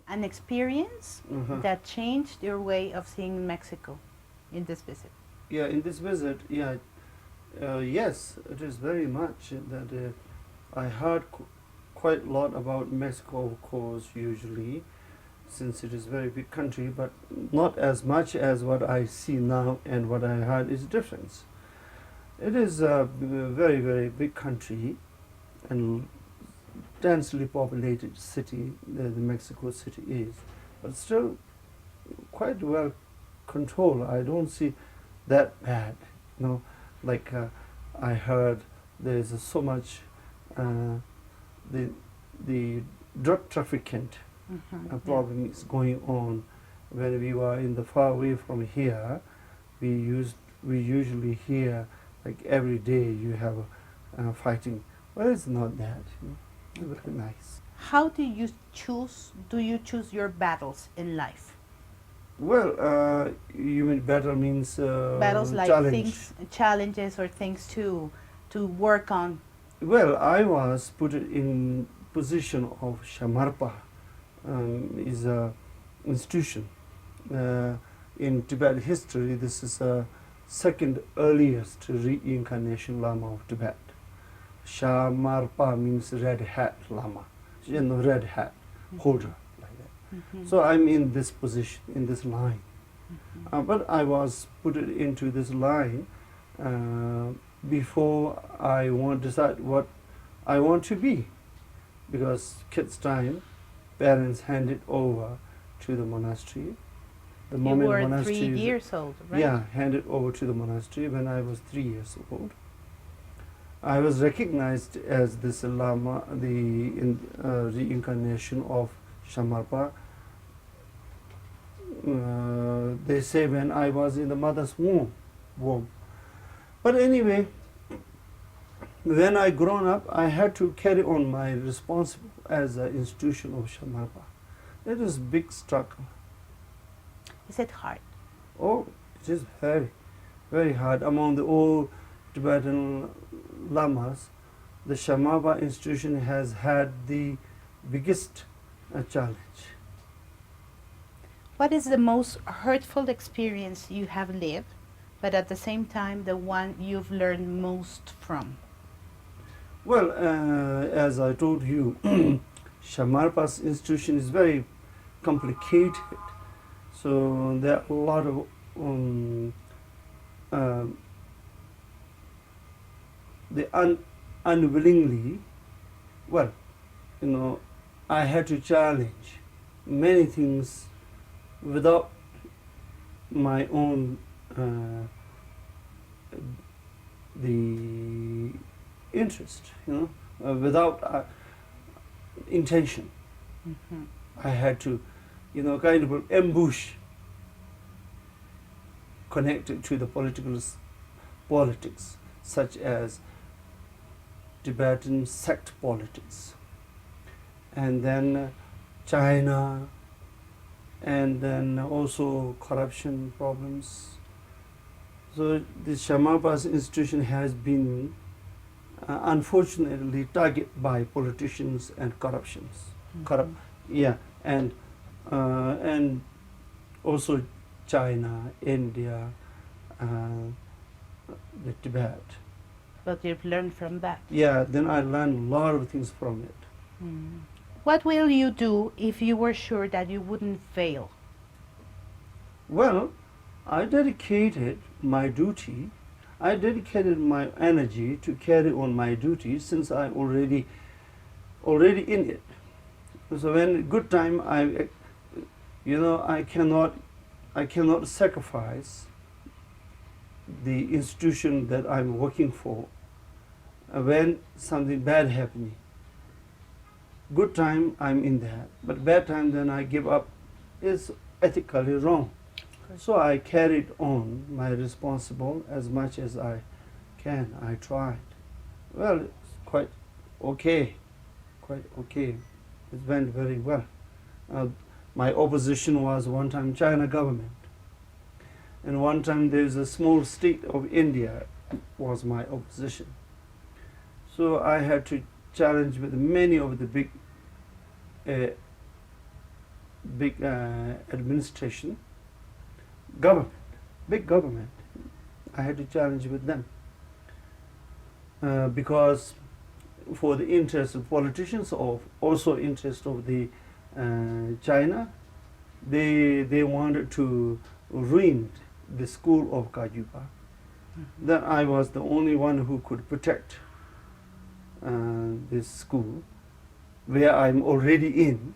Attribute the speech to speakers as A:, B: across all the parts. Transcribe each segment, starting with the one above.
A: an experience that changed your way of seeing Mexico in this visit?
B: Yeah, in this visit, yeah, yes, it is very much that I heard quite a lot about Mexico, of course, usually, since it is a very big country, but not as much as what I see now and what I heard is difference. It is a very, very big country and densely populated city, the Mexico City is, but still quite well controlled. I don't see that bad, you know, like I heard there's so much the drug trafficking problem is going on. When we were in the far away from here, we usually hear like every day you have fighting. Well, it's not that. You know, it's very nice.
A: How do you choose your battles in life?
B: Well, you mean battle means
A: Battles like
B: challenge.
A: challenges or things to work on.
B: Well, I was put in position of Shamarpa, is a institution. In Tibet history, this is a second earliest reincarnation Lama of Tibet. Shamarpa means red hat Lama, you know, red hat holder, like that. So I'm in this position, in this line. But I was put into this line before I decide what I want to be, because kids' time, parents handed over to the monastery. The
A: You
B: moment
A: were
B: monastery
A: 3 years old, right?
B: Yeah, handed over to the monastery when I was 3 years old. I was recognized as this Lama, the reincarnation of Shamarpa. They say when I was in the mother's womb. But anyway, when I grown up, I had to carry on my responsibility as an institution of Shamarpa. It is big struggle.
A: Is it hard?
B: Oh, it is very, very hard. Among the old Tibetan lamas, the Shamarpa institution has had the biggest challenge.
A: What is the most hurtful experience you have lived, but at the same time the one you've learned most from?
B: Well, as I told you, Shamarpa's institution is very complicated. So there are a lot of unwillingly, well, you know, I had to challenge many things without my own the interest, you know, without intention. I had to, you know, kind of ambush connected to the politics, such as Tibetan sect politics, and then China, and then also corruption problems. So the Shamarpa's institution has been unfortunately targeted by politicians and corruptions. Yeah, and also China, India, the Tibet.
A: But you've learned from that.
B: Yeah, then I learned a lot of things from it.
A: What will you do if you were sure that you wouldn't fail?
B: Well, I dedicated my duty, I dedicated my energy to carry on my duty since I'm already in it. So when good time, I cannot sacrifice the institution that I'm working for when something bad happening. Good time, I'm in that, but bad time, then I give up. Is ethically wrong. So I carried on my responsible as much as I can. I tried. Well, it's quite okay. It went very well. My opposition was one time China government, and one time there's a small state of India was my opposition. So I had to challenge with many of the big big administration, government, big government. I had to challenge with them because for the interest of politicians, or also interest of the China, they wanted to ruin the school of Kajupa. Then I was the only one who could protect this school where I'm already in,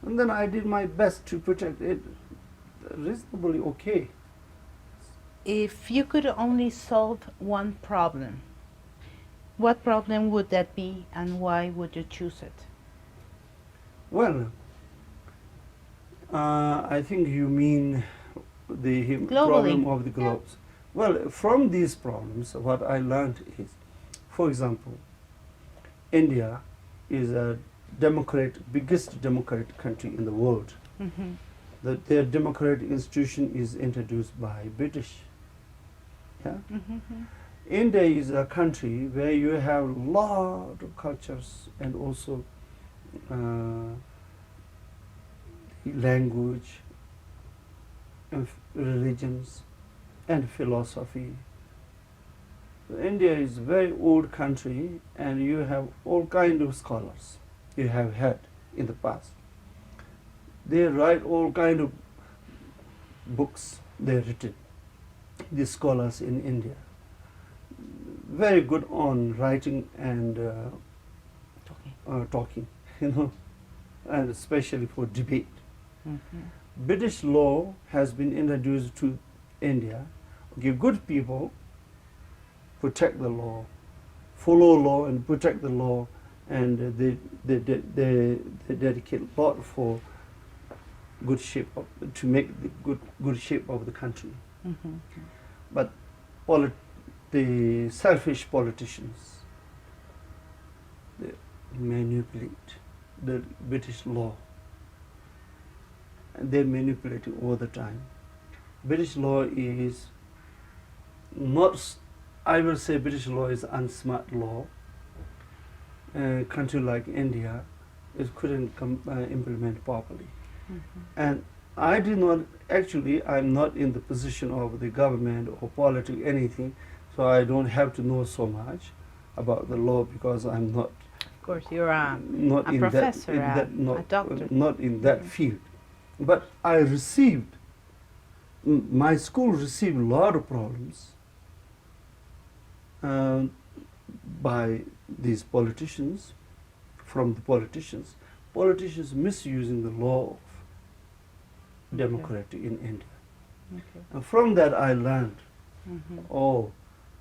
B: and then I did my best to protect it reasonably okay.
A: If you could only solve one problem, what problem would that be, and why would you choose it?
B: Well, I think you mean the problem of the globes. Well, from these problems, what I learned is, for example, India is a biggest democratic country in the world. Their democratic institution is introduced by British. Yeah? India is a country where you have a lot of cultures and also language and religions and philosophy. So India is a very old country, and you have all kinds of scholars you have had in the past. They write all kinds of books they have written, the scholars in India. Very good on writing and talking, and especially for debate. British law has been introduced to India. Okay, good people protect the law, follow law and protect the law, and they dedicate a lot for good shape to make the good shape of the country. But the selfish politicians, they manipulate the British law, and they manipulate it all the time. British law is not, I will say British law is unsmart law. A country like India, it couldn't implement properly. And I did not, actually, I'm not in the position of the government or politics, anything, so I don't have to know so much about the law because I'm not.
A: Of course, you're
B: not
A: a
B: in
A: professor,
B: a
A: doctor.
B: Not in that field. But I received, my school received a lot of problems by these politicians, from the politicians misusing the law of democracy in India. And from that I learned,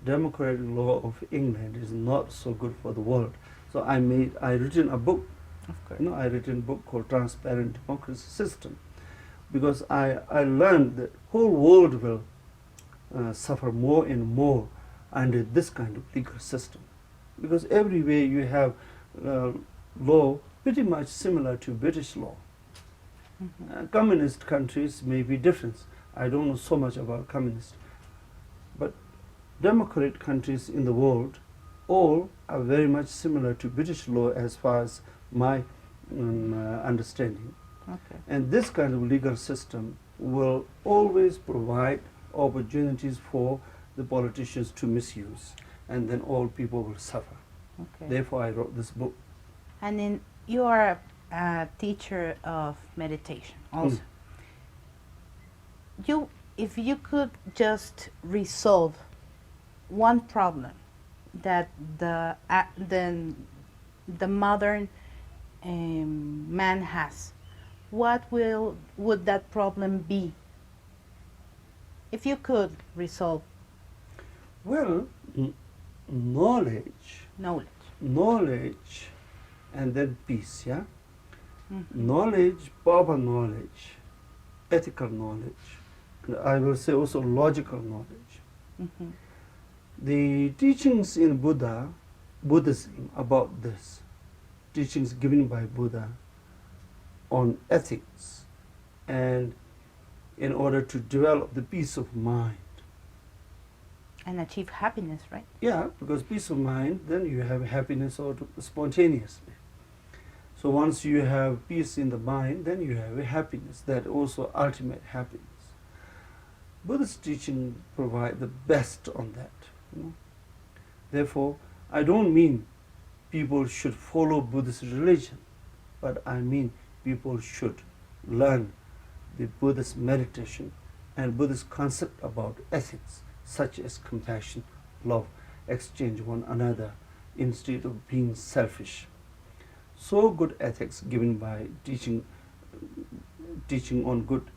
B: democratic law of England is not so good for the world. So I written a book.
A: Of course.
B: I written a book called Transparent Democracy System, because I learned that whole world will suffer more and more under this kind of legal system, because everywhere you have law pretty much similar to British law. Communist countries may be different. I don't know so much about communist, but democratic countries in the world all are very much similar to British law as far as my understanding. And this kind of legal system will always provide opportunities for the politicians to misuse, and then all people will suffer. Therefore I wrote this book.
A: And then you are a teacher of meditation also. If you could just resolve one problem that the modern man has, what would that problem be? If you could resolve.
B: Well, knowledge, and then peace, yeah? Knowledge, proper knowledge, ethical knowledge, and I will say also logical knowledge. The teachings in Buddhism about this, teachings given by Buddha on ethics, and in order to develop the peace of mind.
A: And achieve happiness, right?
B: Yeah, because peace of mind, then you have happiness spontaneously. So once you have peace in the mind, then you have a happiness, that also ultimate happiness. Buddhist teaching provide the best on that. You know? Therefore, I don't mean people should follow Buddhist religion, but I mean people should learn the Buddhist meditation and Buddhist concept about ethics, such as compassion, love, exchange one another, instead of being selfish. So good ethics given by teaching on good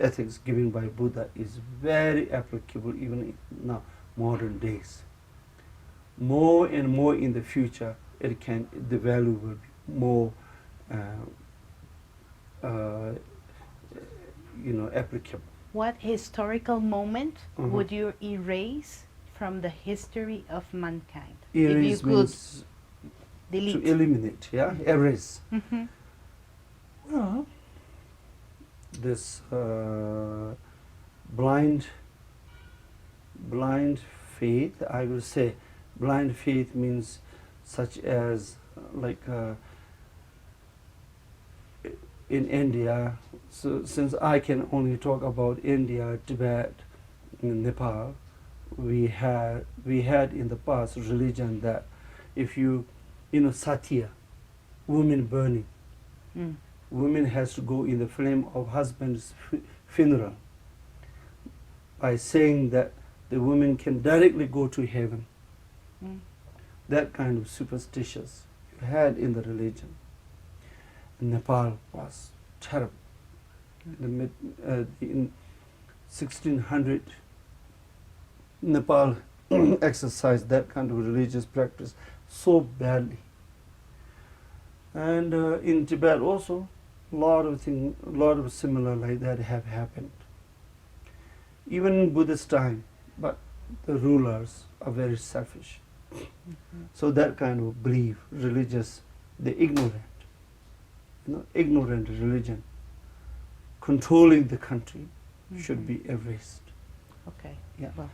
B: ethics given by Buddha is very applicable even in now modern days. More and more in the future, the value will be more, applicable.
A: What historical moment
B: Mhm.
A: would you erase from the history of mankind?
B: Erase
A: if you could
B: means
A: delete.
B: to eliminate, yeah, erase.
A: Mhm.
B: Well, this blind faith, I will say, blind faith means such as in India. So since I can only talk about India, Tibet, Nepal, we had in the past religion that if satya, women burning,
A: Mm.
B: women has to go in the flame of husband's funeral by saying that the woman can directly go to heaven.
A: Mm.
B: That kind of superstitious you had in the religion. Nepal was terrible. In 1600, Nepal exercised that kind of religious practice so badly. And in Tibet also, a lot of similar like that have happened. Even in Buddhist time, but the rulers are very selfish.
A: Mhm.
B: So that kind of belief, religious, the ignorant religion, controlling the country, should
A: Mhm.
B: be erased.
A: Okay.
B: Yeah.
A: Well,